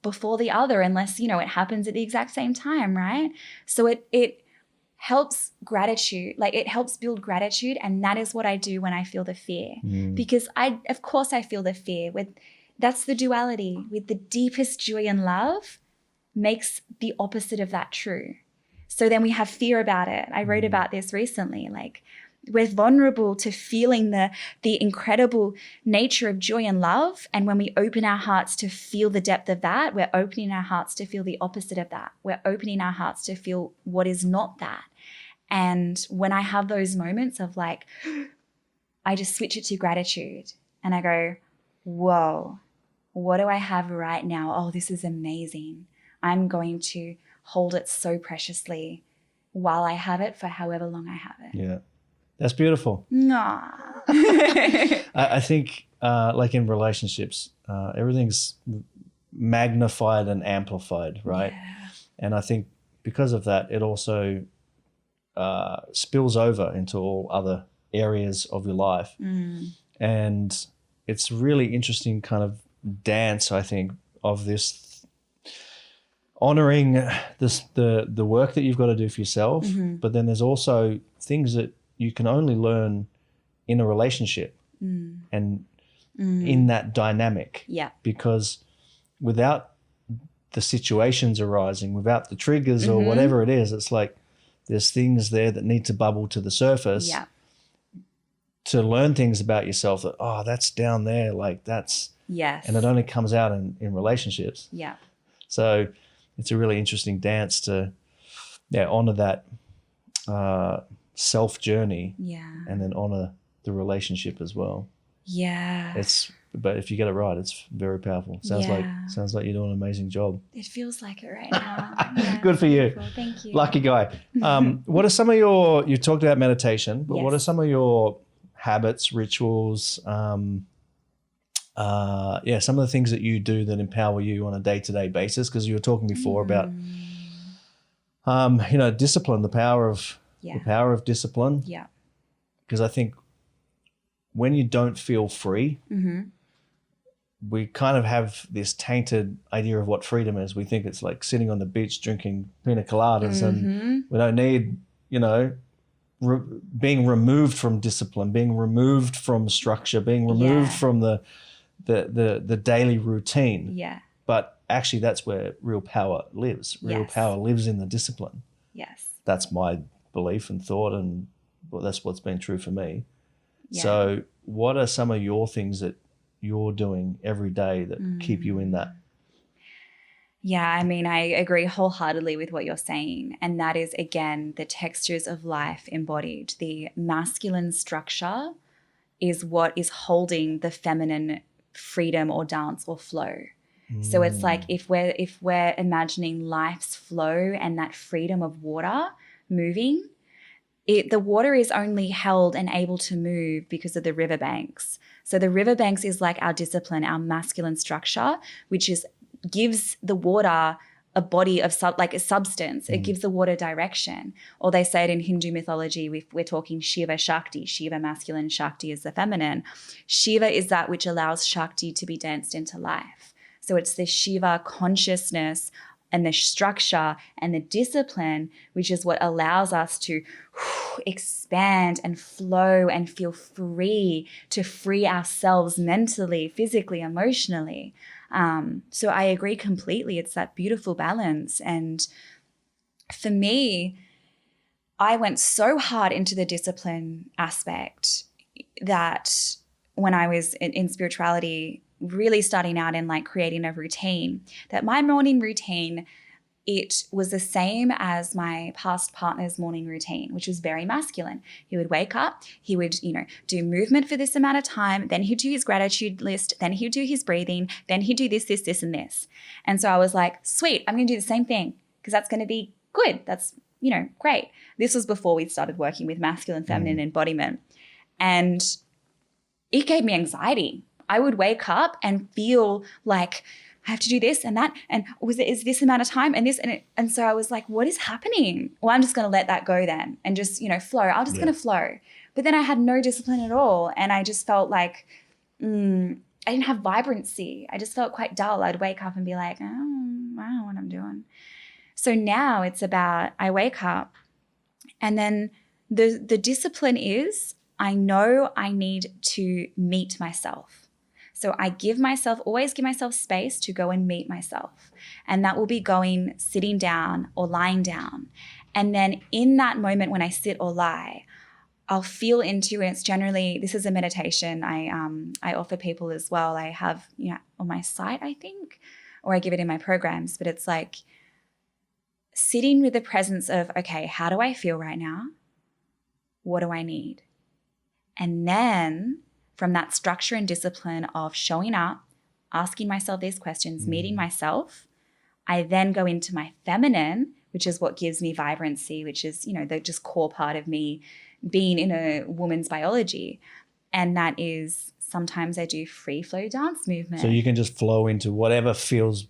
before the other, unless, it happens at the exact same time, right? So it helps gratitude, like it helps build gratitude. And that is what I do when I feel the fear. Because of course I feel the fear. That's the duality. With the deepest joy and love makes the opposite of that true. So then we have fear about it. I wrote about this recently. Like we're vulnerable to feeling the incredible nature of joy and love. And when we open our hearts to feel the depth of that, we're opening our hearts to feel the opposite of that. We're opening our hearts to feel what is not that. And when I have those moments of like, I just switch it to gratitude and I go, whoa, what do I have right now? Oh, this is amazing. I'm going to hold it so preciously while I have it for however long I have it. Yeah. That's beautiful. Nah. I think like in relationships, everything's magnified and amplified, right? Yeah. And I think because of that, it also spills over into all other areas of your life. And it's really interesting kind of dance, I think, of this honoring the work that you've got to do for yourself, but then there's also things that you can only learn in a relationship. And in that dynamic. Yeah. Because without the situations arising, without the triggers or whatever it is, it's like there's things there that need to bubble to the surface to learn things about yourself that, oh, that's down there, like that's, and it only comes out in relationships. Yeah. So it's a really interesting dance to honor that self journey and then honor the relationship as well. Yeah. But if you get it right, it's very powerful. Sounds like you're doing an amazing job. It feels like it right now. Yeah, good for you. beautiful. Thank you. Lucky guy. What are some of you talked about meditation, but what are some of your habits, rituals, some of the things that you do that empower you on a day-to-day basis? Because you were talking before about, discipline, the power of discipline. Yeah. Because I think when you don't feel free, we kind of have this tainted idea of what freedom is. We think it's like sitting on the beach drinking pina coladas, and we don't need, being removed from discipline, being removed from structure, being removed from the daily routine. Yeah. But actually, that's where real power lives. Real power lives in the discipline. Yes. That's my belief and thought, and that's what's been true for me. Yeah. So what are some of your things that you're doing every day that keep you in that? Yeah, I mean, I agree wholeheartedly with what you're saying. And that is, again, the textures of life embodied. The masculine structure is what is holding the feminine freedom or dance or flow. So it's like if we're imagining life's flow and that freedom of water moving, the water is only held and able to move because of the riverbanks. So the riverbanks is like our discipline, our masculine structure, which gives the water a body of a substance. It gives the water direction. Or they say it in Hindu mythology, we're talking Shiva Shakti. Shiva masculine, Shakti is the feminine. Shiva is that which allows Shakti to be danced into life. So it's the Shiva consciousness and the structure and the discipline, which is what allows us to expand and flow and feel free, to free ourselves mentally, physically, emotionally. So I agree completely. It's that beautiful balance. And for me, I went so hard into the discipline aspect that when I was in spirituality, really starting out and like creating a routine, that my morning routine, it was the same as my past partner's morning routine, which was very masculine. He would wake up, he would, do movement for this amount of time, then he'd do his gratitude list, then he'd do his breathing, then he'd do this, this, this, and this. And so I was like, sweet, I'm going to do the same thing because that's going to be good. That's, great. This was before we started working with masculine, feminine embodiment. And it gave me anxiety. I would wake up and feel like I have to do this and that, and is this amount of time and this, and so I was like, what is happening? Well, I'm just going to let that go then and just, flow. I'm just going to flow. But then I had no discipline at all, and I just felt like I didn't have vibrancy. I just felt quite dull. I'd wake up and be like, oh, I don't know what I'm doing. So now it's about I wake up, and then the discipline is I know I need to meet myself. So I always give myself space to go and meet myself. And that will be sitting down or lying down. And then in that moment when I sit or lie, I'll feel into, and it's generally, this is a meditation I offer people as well. I have, on my site, I think, or I give it in my programs, but it's like sitting with the presence of, okay, how do I feel right now? What do I need? And then from that structure and discipline of showing up, asking myself these questions, meeting myself, I then go into my feminine, which is what gives me vibrancy, which is, the just core part of me being in a woman's biology. And that is sometimes I do free flow dance movement. So you can just flow into whatever feels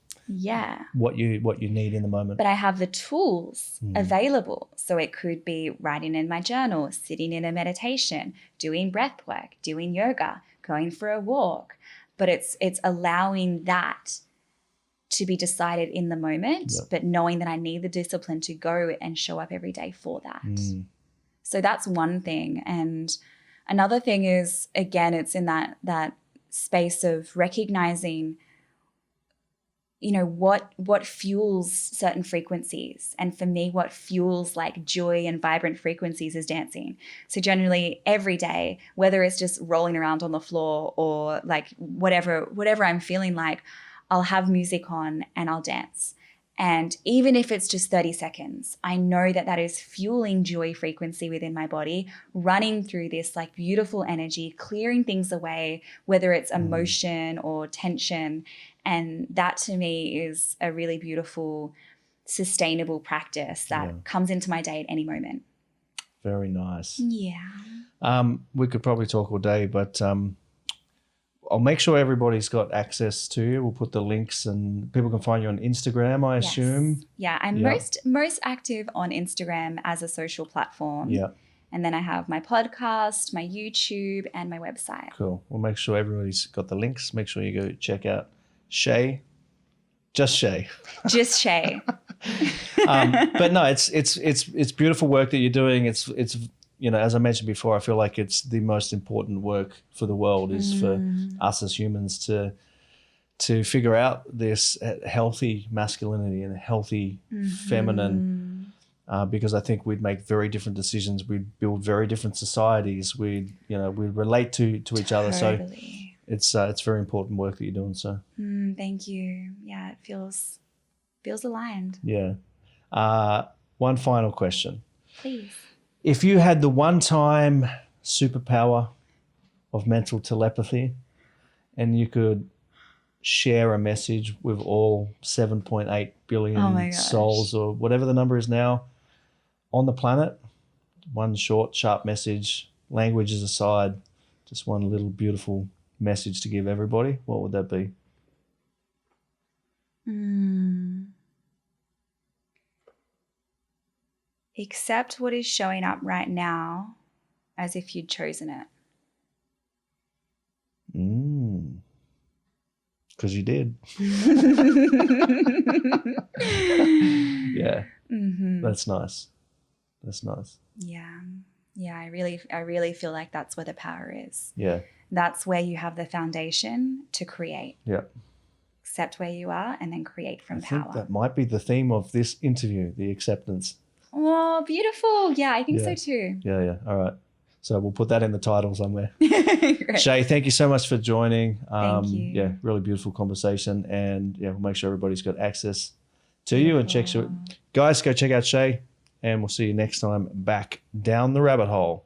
what you need in the moment. But I have the tools available. So it could be writing in my journal, sitting in a meditation, doing breath work, doing yoga, going for a walk. But it's allowing that to be decided in the moment, but knowing that I need the discipline to go and show up every day for that. So that's one thing. And another thing is, again, it's in that space of recognizing, you know, what fuels certain frequencies. And for me, what fuels like joy and vibrant frequencies is dancing. So generally every day, whether it's just rolling around on the floor or like whatever I'm feeling like, I'll have music on and I'll dance. And even if it's just 30 seconds, I know that that is fueling joy frequency within my body, running through this like beautiful energy, clearing things away, whether it's emotion or tension. And that to me is a really beautiful, sustainable practice that comes into my day at any moment. Very nice. Yeah. We could probably talk all day, but I'll make sure everybody's got access to you. We'll put the links, and people can find you on Instagram, I assume. Yeah, I'm most active on Instagram as a social platform. Yeah. And then I have my podcast, my YouTube, and my website. Cool. We'll make sure everybody's got the links. Make sure you go check out Shae. Just Shae. Just Shae. But no, it's beautiful work that you're doing. It's you know, as I mentioned before, I feel like it's the most important work for the world is for us as humans to figure out this healthy masculinity and healthy feminine, because I think we'd make very different decisions. We'd build very different societies. We'd relate to each other. So it's very important work that you're doing. So thank you. Yeah, it feels aligned. Yeah. One final question. Please. If you had the one-time superpower of mental telepathy and you could share a message with all 7.8 billion souls or whatever the number is now on the planet, one short, sharp message, languages aside, just one little beautiful message to give everybody, what would that be? Accept what is showing up right now as if you'd chosen it. Because you did. Yeah. That's nice. That's nice. Yeah. Yeah, I really feel like that's where the power is. Yeah. That's where you have the foundation to create. Yeah. Accept where you are and then create from power. I think that might be the theme of this interview, the acceptance. Oh, beautiful. Yeah, I think so too. Yeah. All right. So we'll put that in the title somewhere. Shae, thank you so much for joining. Thank you. Yeah, really beautiful conversation. And yeah, we'll make sure everybody's got access to you and check. Guys, go check out Shae, and we'll see you next time back down the rabbit hole.